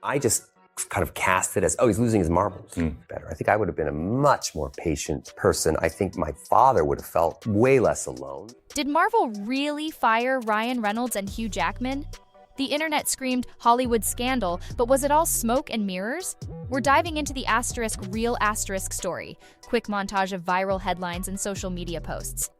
I just kind of cast it as, oh, he's losing his marbles. Better. I think I would have been a much more patient person. I think my father would have felt way less alone. Did Marvel really fire Ryan Reynolds and Hugh Jackman? The internet screamed Hollywood scandal, but was it all smoke and mirrors? We're diving into the real story. Quick montage of viral headlines and social media posts.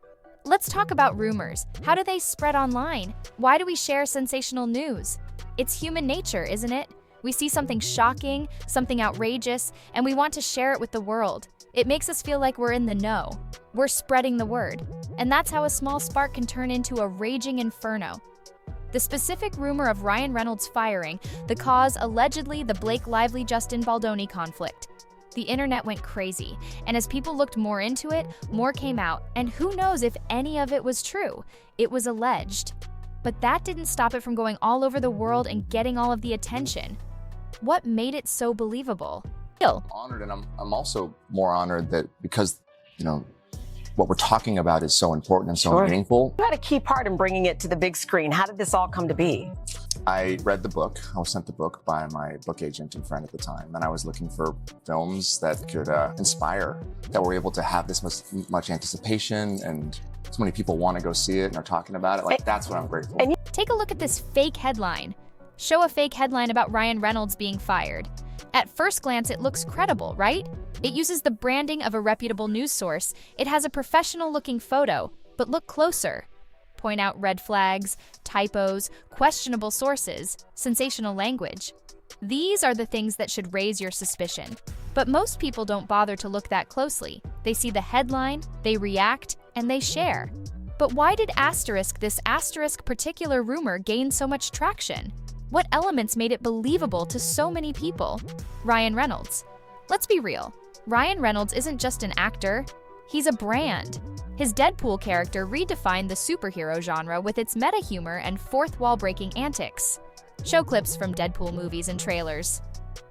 Let's talk about rumors. How do they spread online? Why do we share sensational news? It's human nature, isn't it? We see something shocking, something outrageous, and we want to share it with the world. It makes us feel like we're in the know. We're spreading the word. And that's how a small spark can turn into a raging inferno. The specific rumor of Ryan Reynolds firing, the cause allegedly the Blake Lively-Justin Baldoni conflict. The internet went crazy, and as people looked more into it, more came out, and who knows if any of it was true. It was alleged. But that didn't stop it from going all over the world and getting all of the attention. What made it so believable? I'm honored, and I'm also more honored that because, what we're talking about is so important and so meaningful. You had a key part in bringing it to the big screen. How did this all come to be? I read the book. I was sent the book by my book agent and friend at the time, and I was looking for films that could inspire, that were able to have this much anticipation, and so many people want to go see it and are talking about it. Like, that's what I'm grateful for. Take a look at this fake headline. Show a fake headline about Ryan Reynolds being fired. At first glance, it looks credible, right? It uses the branding of a reputable news source. It has a professional-looking photo, but look closer. Point out red flags, typos, questionable sources, sensational language. These are the things that should raise your suspicion. But most people don't bother to look that closely. They see the headline, they react, and they share. But why did this particular rumor gain so much traction? What elements made it believable to so many people? Ryan Reynolds. Let's be real. Ryan Reynolds isn't just an actor, he's a brand. His Deadpool character redefined the superhero genre with its meta-humor and fourth-wall-breaking antics. Show clips from Deadpool movies and trailers.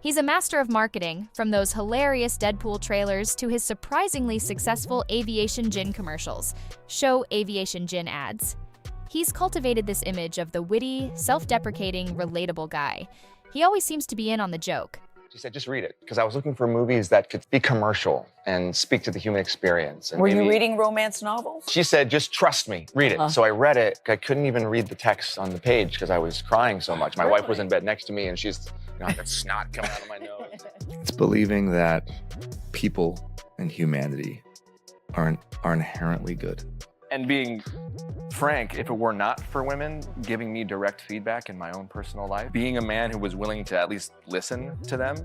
He's a master of marketing, from those hilarious Deadpool trailers to his surprisingly successful aviation gin commercials. Show aviation gin ads. He's cultivated this image of the witty, self-deprecating, relatable guy. He always seems to be in on the joke. She said, just read it, because I was looking for movies that could be commercial and speak to the human experience. And Were you reading romance novels? She said, just trust me, read it. So I read it. I couldn't even read the text on the page because I was crying so much. My wife was in bed next to me, and she's got snot coming out of my nose. It's believing that people and humanity are inherently good. And being frank, if it were not for women giving me direct feedback in my own personal life, being a man who was willing to at least listen to them,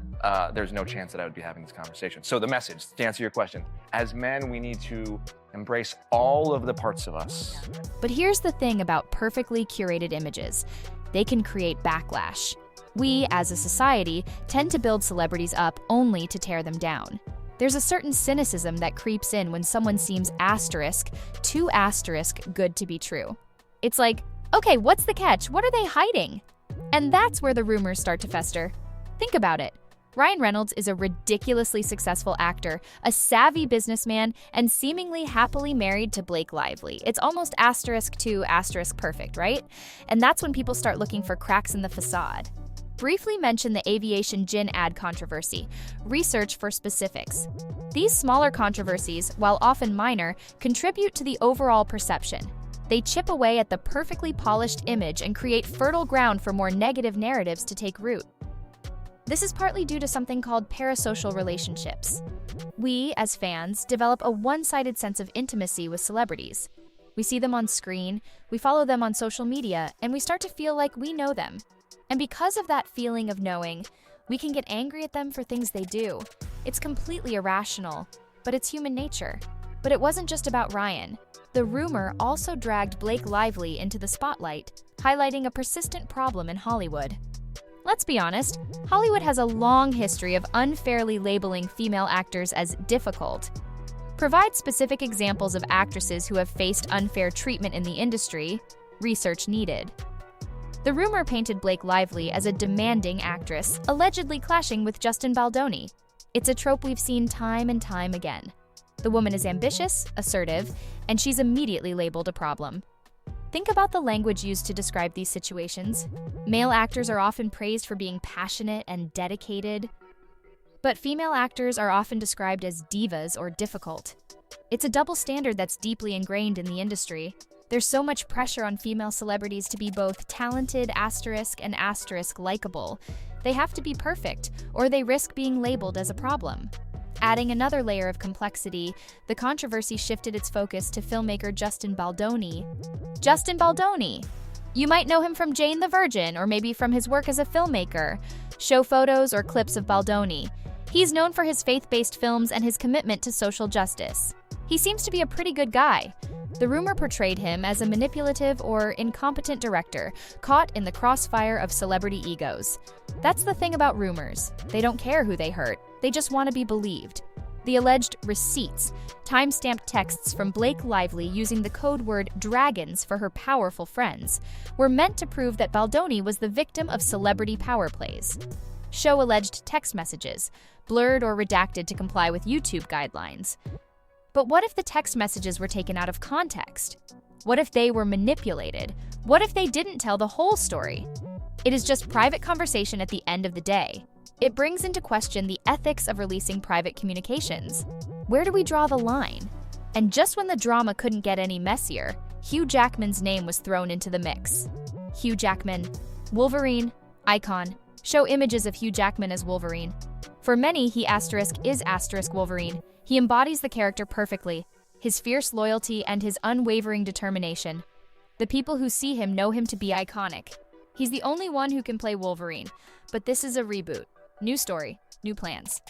there's no chance that I would be having this conversation. So the message, to answer your question, as men, we need to embrace all of the parts of us. But here's the thing about perfectly curated images. They can create backlash. We, as a society, tend to build celebrities up only to tear them down. There's a certain cynicism that creeps in when someone seems too good to be true. It's like, okay, what's the catch? What are they hiding? And that's where the rumors start to fester. Think about it. Ryan Reynolds is a ridiculously successful actor, a savvy businessman, and seemingly happily married to Blake Lively. It's almost perfect, right? And that's when people start looking for cracks in the facade. Briefly mention the aviation gin ad controversy. Research for specifics. These smaller controversies, while often minor, contribute to the overall perception. They chip away at the perfectly polished image and create fertile ground for more negative narratives to take root. This is partly due to something called parasocial relationships. We, as fans, develop a one-sided sense of intimacy with celebrities. We see them on screen, we follow them on social media, and we start to feel like we know them. And because of that feeling of knowing, we can get angry at them for things they do. It's completely irrational, but it's human nature. But it wasn't just about Ryan. The rumor also dragged Blake Lively into the spotlight, highlighting a persistent problem in Hollywood. Let's be honest, Hollywood has a long history of unfairly labeling female actors as difficult. Provide specific examples of actresses who have faced unfair treatment in the industry. Research needed. The rumor painted Blake Lively as a demanding actress, allegedly clashing with Justin Baldoni. It's a trope we've seen time and time again. The woman is ambitious, assertive, and she's immediately labeled a problem. Think about the language used to describe these situations. Male actors are often praised for being passionate and dedicated, but female actors are often described as divas or difficult. It's a double standard that's deeply ingrained in the industry. There's so much pressure on female celebrities to be both talented and likable. They have to be perfect, or they risk being labeled as a problem. Adding another layer of complexity, the controversy shifted its focus to filmmaker Justin Baldoni. Justin Baldoni! You might know him from Jane the Virgin, or maybe from his work as a filmmaker. Show photos or clips of Baldoni. He's known for his faith-based films and his commitment to social justice. He seems to be a pretty good guy. The rumor portrayed him as a manipulative or incompetent director, caught in the crossfire of celebrity egos. That's the thing about rumors. They don't care who they hurt. They just want to be believed. The alleged receipts, time-stamped texts from Blake Lively using the code word dragons for her powerful friends, were meant to prove that Baldoni was the victim of celebrity power plays. Show alleged text messages, blurred or redacted to comply with YouTube guidelines. But what if the text messages were taken out of context? What if they were manipulated? What if they didn't tell the whole story? It is just private conversation at the end of the day. It brings into question the ethics of releasing private communications. Where do we draw the line? And just when the drama couldn't get any messier, Hugh Jackman's name was thrown into the mix. Hugh Jackman, Wolverine, icon. Show images of Hugh Jackman as Wolverine. For many, he is Wolverine. He embodies the character perfectly, his fierce loyalty and his unwavering determination. The people who see him know him to be iconic. He's the only one who can play Wolverine, but this is a reboot. New story, new plans.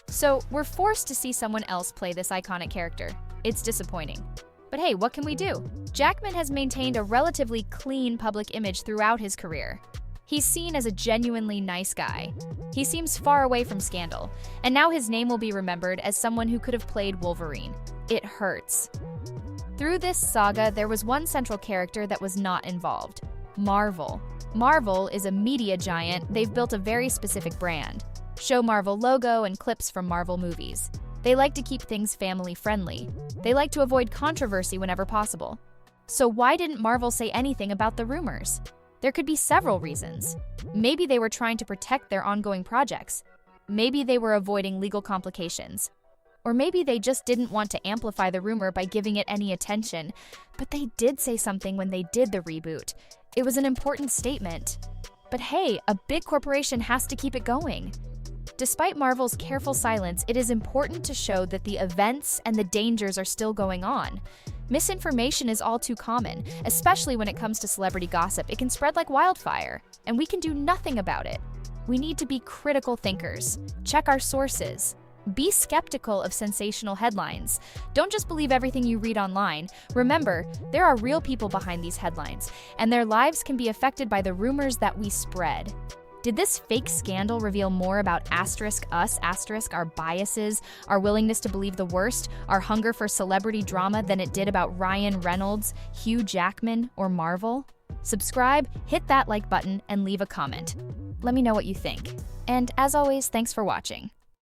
So we're forced to see someone else play this iconic character. It's disappointing. But hey, what can we do? Jackman has maintained a relatively clean public image throughout his career. He's seen as a genuinely nice guy. He seems far away from scandal, and now his name will be remembered as someone who could have played Wolverine. It hurts. Through this saga, there was one central character that was not involved: Marvel. Marvel is a media giant. They've built a very specific brand. Show Marvel logo and clips from Marvel movies. They like to keep things family-friendly. They like to avoid controversy whenever possible. So why didn't Marvel say anything about the rumors? There could be several reasons. Maybe they were trying to protect their ongoing projects. Maybe they were avoiding legal complications. Or maybe they just didn't want to amplify the rumor by giving it any attention. But they did say something when they did the reboot. It was an important statement. But hey, a big corporation has to keep it going. Despite Marvel's careful silence, it is important to show that the events and the dangers are still going on. Misinformation is all too common, especially when it comes to celebrity gossip. It can spread like wildfire, and we can do nothing about it. We need to be critical thinkers. Check our sources. Be skeptical of sensational headlines. Don't just believe everything you read online. Remember, there are real people behind these headlines, and their lives can be affected by the rumors that we spread. Did this fake scandal reveal more about us, our biases, our willingness to believe the worst, our hunger for celebrity drama than it did about Ryan Reynolds, Hugh Jackman, or Marvel? Subscribe, hit that like button, and leave a comment. Let me know what you think. And as always, thanks for watching.